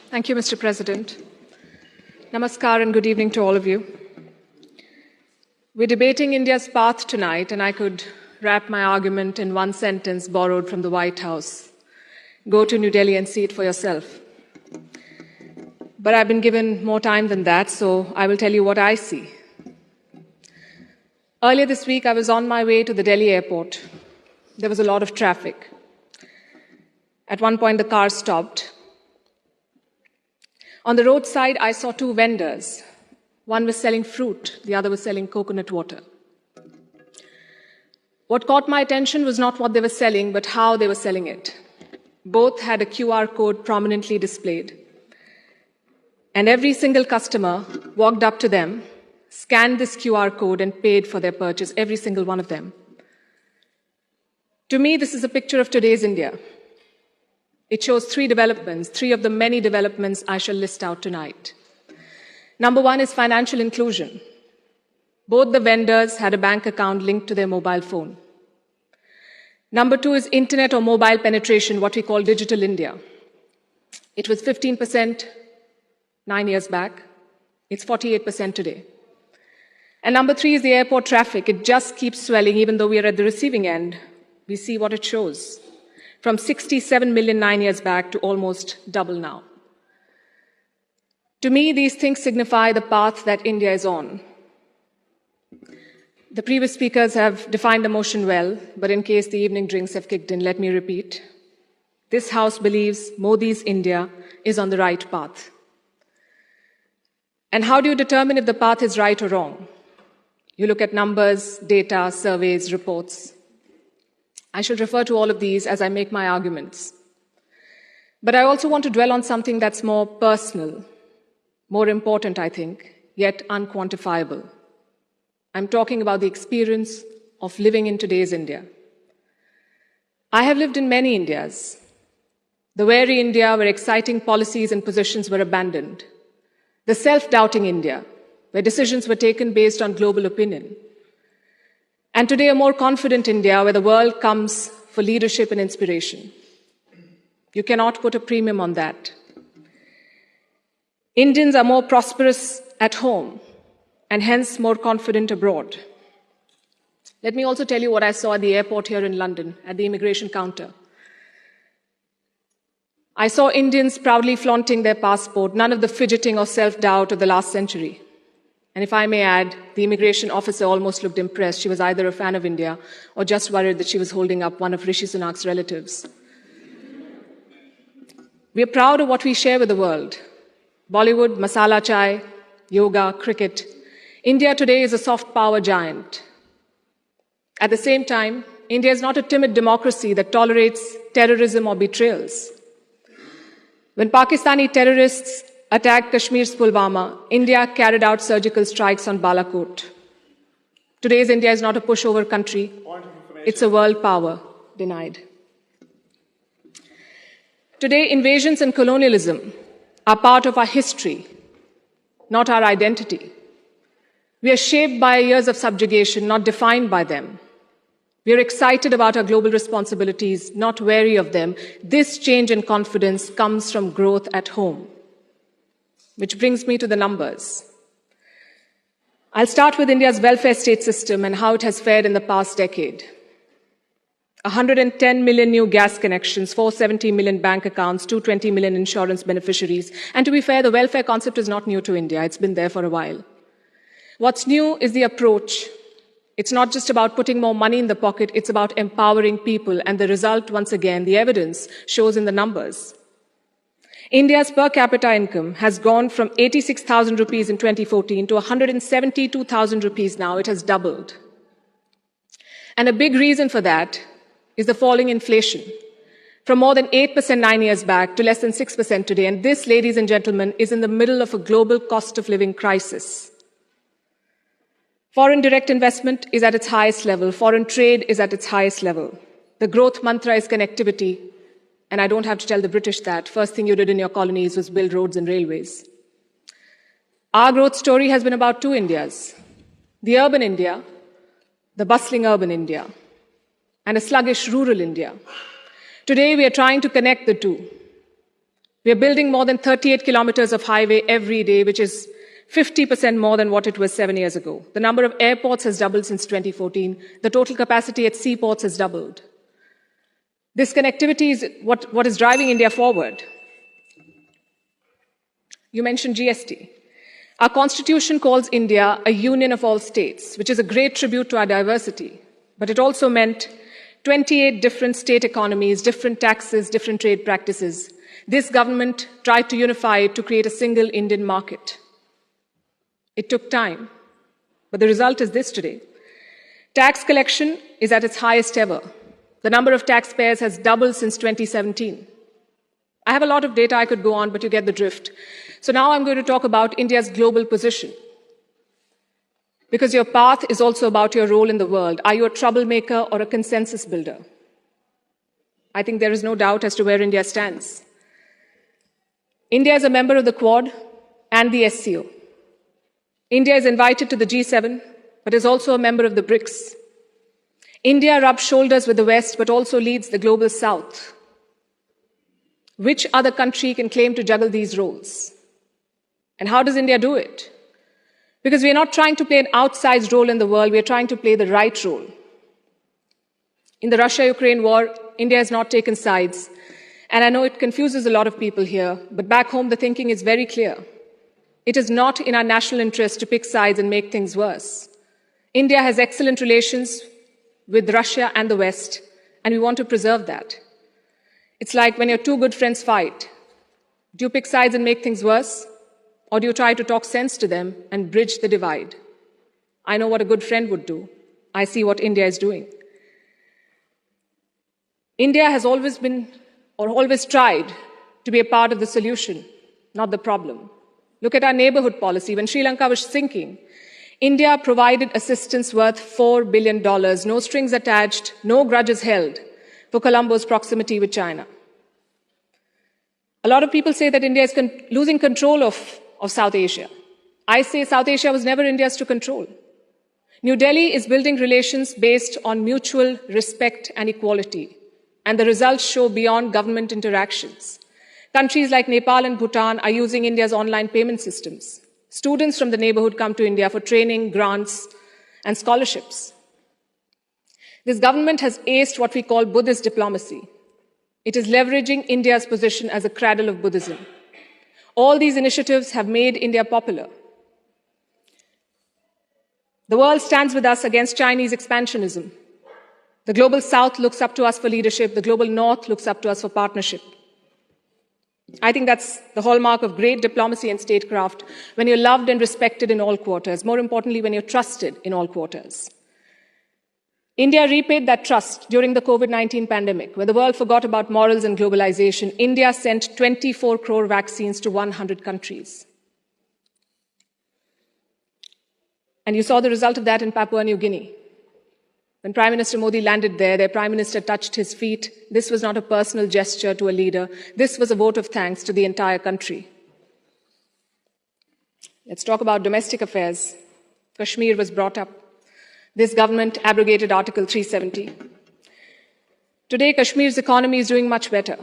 Thank you, Mr. President. Namaskar and good evening to all of you. We're debating India's path tonight, and I could wrap my argument in one sentence borrowed from the White House. Go to New Delhi and see it for yourself. But I've been given more time than that, so I will tell you what I see. Earlier this week, I was on my way to the Delhi airport. There was a lot of traffic. At one point, the car stopped. On the roadside, I saw two vendors. One was selling fruit, the other was selling coconut water. What caught my attention was not what they were selling, but how they were selling it. Both had a QR code prominently displayed. And every single customer walked up to them, scanned this QR code, and paid for their purchase, every single one of them. To me, this is a picture of today's India. It shows three developments, three of the many developments I shall list out tonight. Number one is financial inclusion. Both the vendors had a bank account linked to their mobile phone. Number two is internet or mobile penetration, what we call digital India. It was 15% 9 years back. It's 48% today. And number three is the airport traffic. It just keeps swelling, even though we are at the receiving end. We see what it shows. From 67 million 9 years back to almost double now. To me, these things signify the path that India is on. The previous speakers have defined emotion well, but in case the evening drinks have kicked in, let me repeat. This House believes Modi's India is on the right path. And how do you determine if the path is right or wrong? You look at numbers, data, surveys, reports. I shall refer to all of these as I make my arguments. But I also want to dwell on something that's more personal, more important, I think, yet unquantifiable. I'm talking about the experience of living in today's India. I have lived in many Indias. The wary India where exciting policies and positions were abandoned. The self-doubting India, where decisions were taken based on global opinion. And today, a more confident India, where the world comes for leadership and inspiration. You cannot put a premium on that. Indians are more prosperous at home, and hence more confident abroad. Let me also tell you what I saw at the airport here in London, at the immigration counter. I saw Indians proudly flaunting their passport, none of the fidgeting or self-doubt of the last century. And if I may add, the immigration officer almost looked impressed. She was either a fan of India or just worried that she was holding up one of Rishi Sunak's relatives. We are proud of what we share with the world. Bollywood, masala chai, yoga, cricket. India today is a soft power giant. At the same time, India is not a timid democracy that tolerates terrorism or betrayals. When Pakistani terrorists attacked Kashmir's Pulwama, India carried out surgical strikes on Balakot. Today's India is not a pushover country. It's a world power denied. Today, invasions and colonialism are part of our history, not our identity. We are shaped by years of subjugation, not defined by them. We are excited about our global responsibilities, not wary of them. This change in confidence comes from growth at home. Which brings me to the numbers. I'll start with India's welfare state system and how it has fared in the past decade. 110 million new gas connections, 470 million bank accounts, 220 million insurance beneficiaries. And to be fair, the welfare concept is not new to India. It's been there for a while. What's new is the approach. It's not just about putting more money in the pocket, it's about empowering people. And the result, once again, the evidence shows in the numbers. India's per capita income has gone from 86,000 rupees in 2014 to 172,000 rupees now. It has doubled. And a big reason for that is the falling inflation, from more than 8% 9 years back to less than 6% today. And this, ladies and gentlemen, is in the middle of a global cost of living crisis. Foreign direct investment is at its highest level. Foreign trade is at its highest level. The growth mantra is connectivity. And I don't have to tell the British that. First thing you did in your colonies was build roads and railways. Our growth story has been about two Indias. The urban India, the bustling urban India, and a sluggish rural India. Today we are trying to connect the two. We are building more than 38 kilometers of highway every day, which is 50% more than what it was 7 years ago. The number of airports has doubled since 2014. The total capacity at seaports has doubled. This connectivity is what is driving India forward. You mentioned GST. Our constitution calls India a union of all states, which is a great tribute to our diversity. But it also meant 28 different state economies, different taxes, different trade practices. This government tried to unify it to create a single Indian market. It took time, but the result is this today. Tax collection is at its highest ever. The number of taxpayers has doubled since 2017. I have a lot of data I could go on, but you get the drift. So now I'm going to talk about India's global position. Because your path is also about your role in the world. Are you a troublemaker or a consensus builder? I think there is no doubt as to where India stands. India is a member of the Quad and the SCO. India is invited to the G7, but is also a member of the BRICS. India rubs shoulders with the West, but also leads the global South. Which other country can claim to juggle these roles? And how does India do it? Because we are not trying to play an outsized role in the world, we are trying to play the right role. In the Russia-Ukraine war, India has not taken sides. And I know it confuses a lot of people here, but back home the thinking is very clear. It is not in our national interest to pick sides and make things worse. India has excellent relations with Russia and the West, and we want to preserve that. It's like when your two good friends fight. Do you pick sides and make things worse? Or do you try to talk sense to them and bridge the divide? I know what a good friend would do. I see what India is doing. India has always been, or always tried, to be a part of the solution, not the problem. Look at our neighborhood policy. When Sri Lanka was sinking, India provided assistance worth $4 billion, no strings attached, no grudges held, for Colombo's proximity with China. A lot of people say that India is losing control of South Asia. I say South Asia was never India's to control. New Delhi is building relations based on mutual respect and equality, and the results show beyond government interactions. Countries like Nepal and Bhutan are using India's online payment systems. Students from the neighborhood come to India for training, grants, and scholarships. This government has aced what we call Buddhist diplomacy. It is leveraging India's position as a cradle of Buddhism. All these initiatives have made India popular. The world stands with us against Chinese expansionism. The global South looks up to us for leadership. The global North looks up to us for partnership. I think that's the hallmark of great diplomacy and statecraft, when you're loved and respected in all quarters, more importantly, when you're trusted in all quarters. India repaid that trust during the COVID-19 pandemic, where the world forgot about morals and globalization. India sent 24 crore vaccines to 100 countries. And you saw the result of that in Papua New Guinea. When Prime Minister Modi landed there, their Prime Minister touched his feet. This was not a personal gesture to a leader. This was a vote of thanks to the entire country. Let's talk about domestic affairs. Kashmir was brought up. This government abrogated Article 370. Today, Kashmir's economy is doing much better.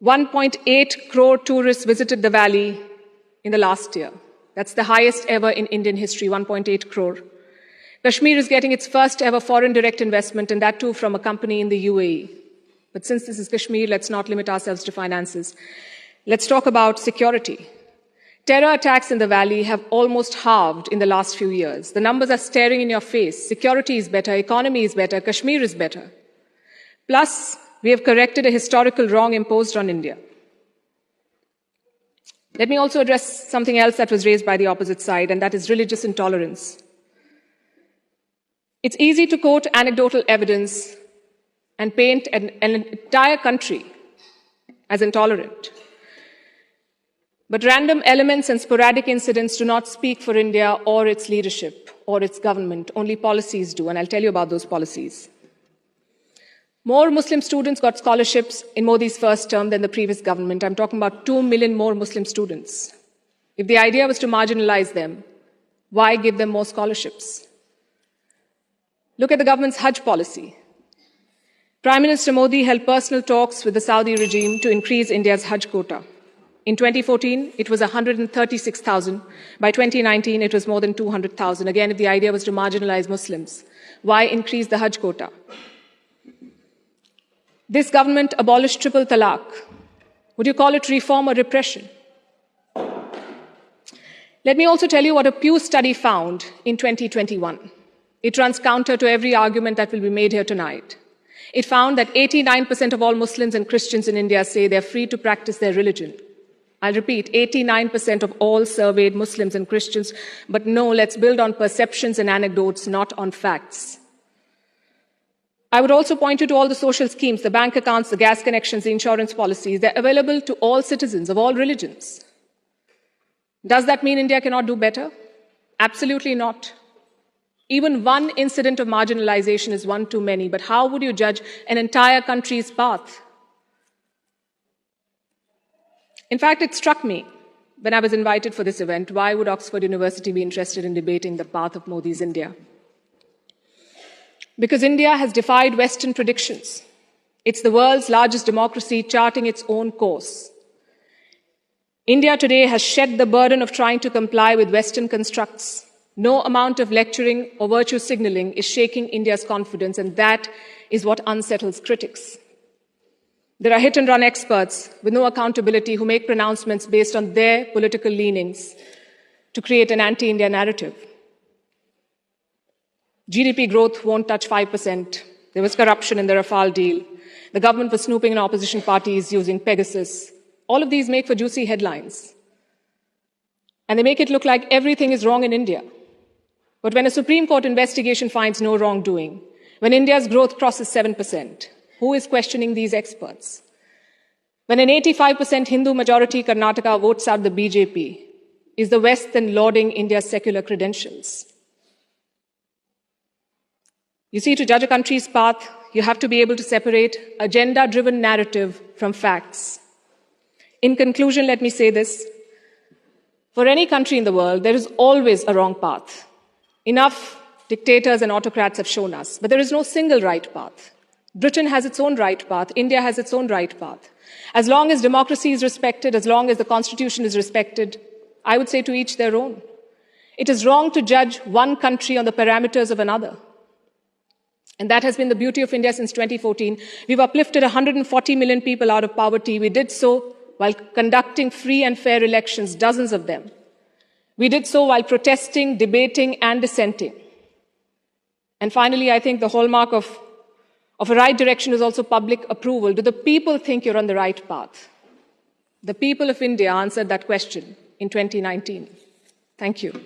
1.8 crore tourists visited the valley in the last year. That's the highest ever in Indian history, 1.8 crore. Kashmir is getting its first ever foreign direct investment, and that too from a company in the UAE. But since this is Kashmir, let's not limit ourselves to finances. Let's talk about security. Terror attacks in the valley have almost halved in the last few years. The numbers are staring in your face. Security is better, economy is better, Kashmir is better. Plus, we have corrected a historical wrong imposed on India. Let me also address something else that was raised by the opposite side, and that is religious intolerance. It's easy to quote anecdotal evidence and paint an entire country as intolerant. But random elements and sporadic incidents do not speak for India or its leadership or its government. Only policies do, and I'll tell you about those policies. More Muslim students got scholarships in Modi's first term than the previous government. I'm talking about 2 million more Muslim students. If the idea was to marginalize them, why give them more scholarships? Look at the government's Hajj policy. Prime Minister Modi held personal talks with the Saudi regime to increase India's Hajj quota. In 2014, it was 136,000. By 2019, it was more than 200,000. Again, if the idea was to marginalize Muslims, why increase the Hajj quota? This government abolished triple talaq. Would you call it reform or repression? Let me also tell you what a Pew study found in 2021. It runs counter to every argument that will be made here tonight. It found that 89% of all Muslims and Christians in India say they're free to practice their religion. I'll repeat, 89% of all surveyed Muslims and Christians, but no, let's build on perceptions and anecdotes, not on facts. I would also point you to all the social schemes, the bank accounts, the gas connections, the insurance policies. They're available to all citizens of all religions. Does that mean India cannot do better? Absolutely not. Even one incident of marginalization is one too many, but how would you judge an entire country's path? In fact, it struck me when I was invited for this event, why would Oxford University be interested in debating the path of Modi's India? Because India has defied Western predictions. It's the world's largest democracy charting its own course. India today has shed the burden of trying to comply with Western constructs. No amount of lecturing or virtue signaling is shaking India's confidence, and that is what unsettles critics. There are hit-and-run experts with no accountability who make pronouncements based on their political leanings to create an anti-India narrative. GDP growth won't touch 5%. There was corruption in the Rafale deal. The government was snooping in opposition parties using Pegasus. All of these make for juicy headlines. And they make it look like everything is wrong in India. But when a Supreme Court investigation finds no wrongdoing, when India's growth crosses 7%, who is questioning these experts? When an 85% Hindu majority Karnataka votes out the BJP, is the West then lauding India's secular credentials? You see, to judge a country's path, you have to be able to separate agenda-driven narrative from facts. In conclusion, let me say this. For any country in the world, there is always a wrong path. Enough dictators and autocrats have shown us, but there is no single right path. Britain has its own right path. India has its own right path. As long as democracy is respected, as long as the Constitution is respected, I would say to each their own. It is wrong to judge one country on the parameters of another. And that has been the beauty of India since 2014. We've uplifted 140 million people out of poverty. We did so while conducting free and fair elections, dozens of them. We did so while protesting, debating, and dissenting. And finally, I think the hallmark of a right direction is also public approval. Do the people think you're on the right path? The people of India answered that question in 2019. Thank you.